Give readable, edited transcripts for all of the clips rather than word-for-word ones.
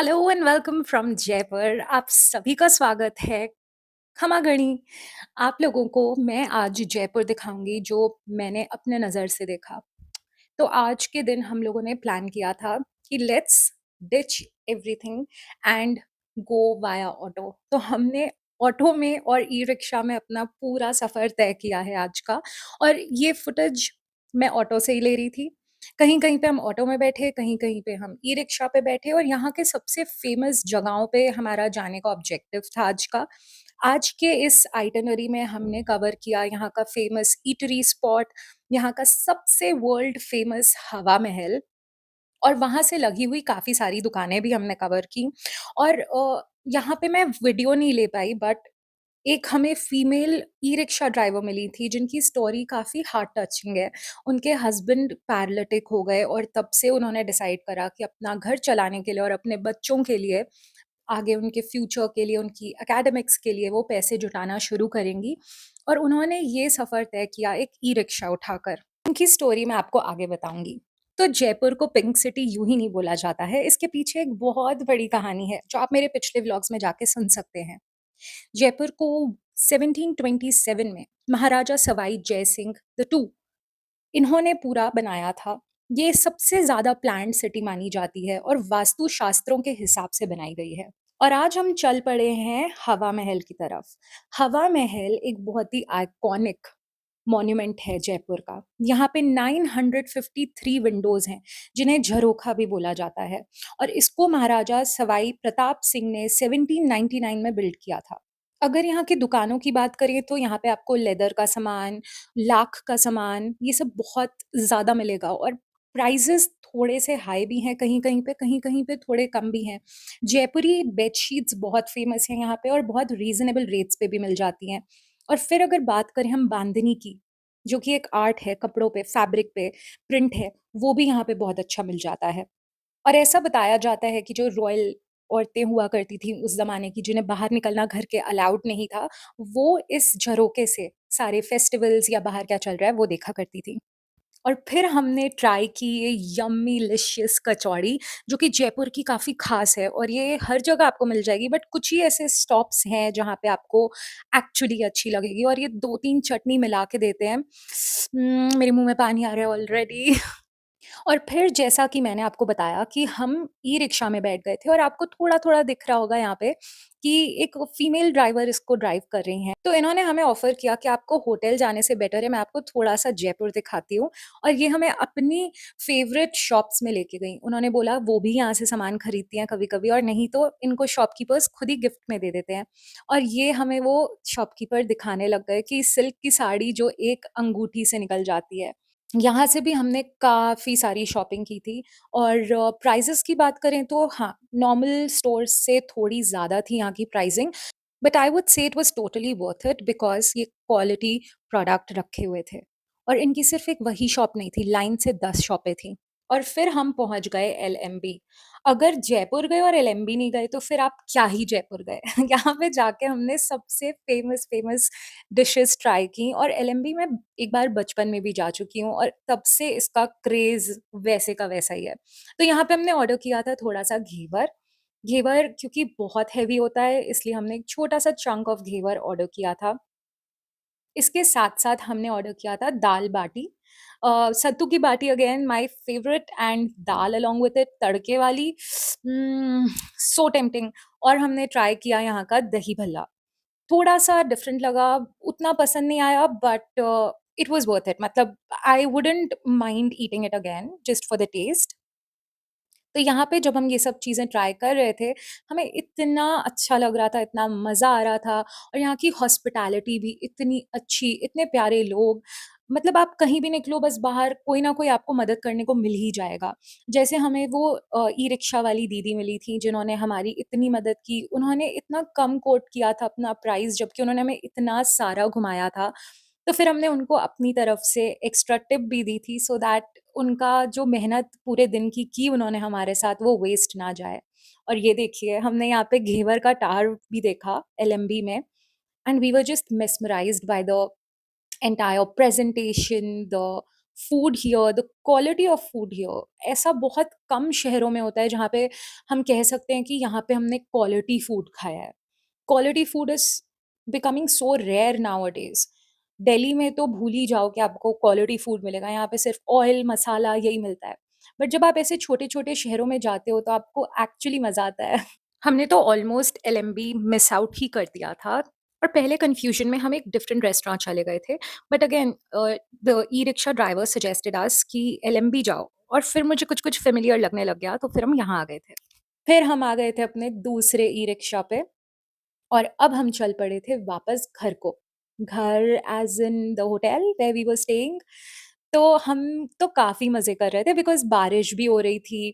Hello and welcome from Jaipur. आप सभी का स्वागत है खमागणी। आप लोगों को मैं आज जयपुर दिखाऊंगी जो मैंने अपने नज़र से देखा। तो आज के दिन हम लोगों ने प्लान किया था कि let's ditch everything and go via auto. तो हमने ऑटो में और ई रिक्शा में अपना पूरा सफ़र तय किया है आज का। और ये फुटेज मैं ऑटो से ही ले रही थी। कहीं कहीं पे हम ऑटो में बैठे, कहीं कहीं पे हम ई रिक्शा पे बैठे, और यहाँ के सबसे फेमस जगहों पे हमारा जाने का ऑब्जेक्टिव था आज का। आज के इस आइटनरी में हमने कवर किया यहाँ का फेमस ईटरी स्पॉट, यहाँ का सबसे वर्ल्ड फेमस हवा महल, और वहाँ से लगी हुई काफ़ी सारी दुकानें भी हमने कवर की। और यहाँ पे मैं वीडियो नहीं ले पाई, बट एक हमें फीमेल ई-रिक्शा ड्राइवर मिली थी जिनकी स्टोरी काफ़ी हार्ट टचिंग है। उनके हस्बैंड पैरालिटिक हो गए और तब से उन्होंने डिसाइड करा कि अपना घर चलाने के लिए और अपने बच्चों के लिए, आगे उनके फ्यूचर के लिए, उनकी एकेडमिक्स के लिए वो पैसे जुटाना शुरू करेंगी। और उन्होंने ये सफ़र तय किया एक ई-रिक्शा उठाकर। उनकी स्टोरी मैं आपको आगे बताऊँगी। तो जयपुर को पिंक सिटी यूँ ही नहीं बोला जाता है, इसके पीछे एक बहुत बड़ी कहानी है, जो आप मेरे पिछले व्लॉग्स में जाके सुन सकते हैं। जयपुर को 1727 में महाराजा सवाई जय सिंह द टू, इन्होंने पूरा बनाया था। ये सबसे ज़्यादा प्लान्ड सिटी मानी जाती है और वास्तु शास्त्रों के हिसाब से बनाई गई है। और आज हम चल पड़े हैं हवा महल की तरफ। हवा महल एक बहुत ही आइकॉनिक मॉन्यूमेंट है जयपुर का। यहाँ पे 953 विंडोज़ हैं, जिन्हें झरोखा भी बोला जाता है। और इसको महाराजा सवाई प्रताप सिंह ने 1799 में बिल्ड किया था। अगर यहाँ की दुकानों की बात करें तो यहाँ पे आपको लेदर का सामान, लाख का सामान, ये सब बहुत ज़्यादा मिलेगा। और प्राइसेस थोड़े से हाई भी हैं कहीं-कहीं पे थोड़े कम भी हैं। जयपुरी बेडशीट्स बहुत फ़ेमस हैं यहाँ पे और बहुत रीज़नेबल रेट्स पे भी मिल जाती हैं। और फिर अगर बात करें हम बांधनी की, जो कि एक आर्ट है, कपड़ों पे, फैब्रिक पे प्रिंट है, वो भी यहाँ पे बहुत अच्छा मिल जाता है। और ऐसा बताया जाता है कि जो रॉयल औरतें हुआ करती थीं उस ज़माने की, जिन्हें बाहर निकलना घर के अलाउड नहीं था, वो इस झरोखे से सारे फेस्टिवल्स या बाहर क्या चल रहा है, वो देखा करती थीं। और फिर हमने ट्राई की ये यम्मी लिशियस कचौड़ी, जो कि जयपुर की काफ़ी ख़ास है और ये हर जगह आपको मिल जाएगी, बट कुछ ही ऐसे स्टॉप्स हैं जहाँ पे आपको एक्चुअली अच्छी लगेगी। और ये 2-3 चटनी मिला के देते हैं। मेरे मुँह में पानी आ रहा है ऑलरेडी। और फिर जैसा कि मैंने आपको बताया कि हम ई-रिक्शा में बैठ गए थे, और आपको थोड़ा-थोड़ा दिख रहा होगा यहाँ पे कि एक फीमेल ड्राइवर इसको ड्राइव कर रही हैं। तो इन्होंने हमें ऑफ़र किया कि आपको होटल जाने से बेटर है मैं आपको थोड़ा-सा जयपुर दिखाती हूँ, और ये हमें अपनी फ़ेवरेट शॉप्स में लेके गईं। उन्होंने बोला वो भी यहाँ से सामान खरीदती हैं कभी-कभी, और नहीं तो इनको शॉपकीपर्स खुद ही गिफ्ट में दे देते हैं। और ये हमें वो शॉपकीपर दिखाने लग गए कि सिल्क की साड़ी जो एक अंगूठी से निकल जाती है। यहाँ से भी हमने काफ़ी सारी शॉपिंग की थी। और प्राइसेज़ की बात करें तो हाँ, नॉर्मल स्टोर्स से थोड़ी ज़्यादा थी यहाँ की pricing, but I would say it was totally worth it, because ये क्वालिटी प्रोडक्ट रखे हुए थे। और इनकी सिर्फ़ एक वही शॉप नहीं थी, लाइन से 10 शॉपें थीं। और फिर हम पहुँच गए एलएमबी। अगर जयपुर गए और एलएमबी नहीं गए तो फिर आप क्या ही जयपुर गए। यहाँ पे जाके हमने सबसे फ़ेमस डिशेज़ ट्राई की, और एलएमबी मैं एक बार बचपन में भी जा चुकी हूँ और तब से इसका क्रेज़ वैसे का वैसा ही है। तो यहाँ पे हमने ऑर्डर किया था थोड़ा-सा घेवर। घेवर क्योंकि बहुत हेवी होता है, इसलिए हमने एक छोटा-सा चंक ऑफ घेवर ऑर्डर किया था। इसके साथ-साथ हमने ऑर्डर किया था दाल बाटी। सत्तू की बाटी again my favourite, and dal along with it तड़के वाली, सो टेम्प्टिंग। और हमने ट्राई किया यहाँ का दही भल्ला। थोड़ा-सा डिफरेंट लगा, उतना पसंद नहीं आया, but it was worth it. मतलब I wouldn't mind eating it again just for the taste. तो यहाँ पे जब हम ये सब चीज़ें ट्राई कर रहे थे, हमें इतना अच्छा लग रहा था, इतना मज़ा आ रहा था, और यहाँ की हॉस्पिटैलिटी भी इतनी अच्छी, इतने प्यारे लोग। मतलब आप कहीं भी निकलो, बस बाहर कोई ना कोई आपको मदद करने को मिल ही जाएगा। जैसे हमें वो ई-रिक्शा वाली दीदी मिली थी जिन्होंने हमारी इतनी मदद की। उन्होंने इतना कम कोट किया था अपना प्राइस, जबकि उन्होंने हमें इतना सारा घुमाया था। तो फिर हमने उनको अपनी तरफ से एक्स्ट्रा टिप भी दी थी, सो दैट उनका जो मेहनत पूरे दिन की उन्होंने हमारे साथ, वो वेस्ट ना जाए। और ये देखिए, हमने यहाँ पे घेवर का टार भी देखा एलएमबी में, and we were just mesmerised by the entire presentation, the food here, the quality of food here, ऐसा बहुत कम शहरों में होता है जहाँ पे हम कह सकते हैं कि यहाँ पे हमने क्वालिटी फूड खाया है। Quality food is becoming so rare nowadays. Delhi में तो भूल ही जाओ कि आपको क्वालिटी फूड मिलेगा, यहाँ पे सिर्फ़ ऑयल, मसाला यही मिलता है। बट जब आप ऐसे छोटे-छोटे शहरों में जाते हो तो आपको एक्चुअली मज़ा आता है। हमने तो ऑलमोस्ट एलएमबी मिस आउट ही कर दिया था और पहले कन्फ्यूजन में हम एक डिफरेंट रेस्टोरेंट चले गए थे। But again the e-rickshaw driver suggested us कि एलएमबी जाओ और फिर मुझे कुछ-कुछ फ़ैमिलियर लगने लग गया, तो फिर हम यहाँ आ गए थे। फिर हम आ गए थे अपने दूसरे ई-रिक्शा पे और अब हम चल पड़े थे वापस घर को। घर as in the hotel where we were staying. तो हम तो काफ़ी मज़े कर रहे थे बिकॉज़ बारिश भी हो रही थी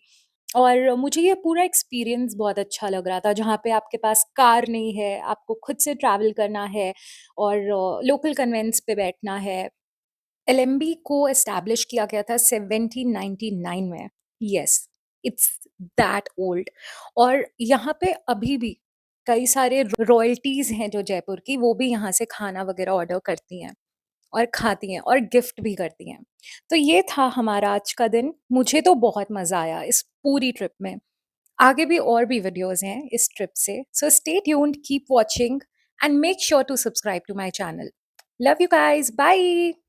और मुझे ये पूरा एक्सपीरियंस बहुत अच्छा लग रहा था, जहाँ पे आपके पास कार नहीं है, आपको खुद से ट्रैवल करना है और लोकल कन्वेंस पे बैठना है। एलएमबी को एस्टैब्लिश किया गया था 1799 में। Yes, it's that old. और यहाँ पे अभी भी कई सारे रॉयल्टीज़ हैं जो जयपुर की, वो भी यहाँ से खाना वगैरह ऑर्डर करती हैं और खाती हैं और गिफ्ट भी करती हैं। तो ये था हमारा आज का दिन। मुझे तो बहुत मज़ा आया इस पूरी ट्रिप में। आगे भी और भी वीडियोज़ हैं इस ट्रिप से। So stay tuned, keep watching and make sure to subscribe to my channel. Love you guys, bye.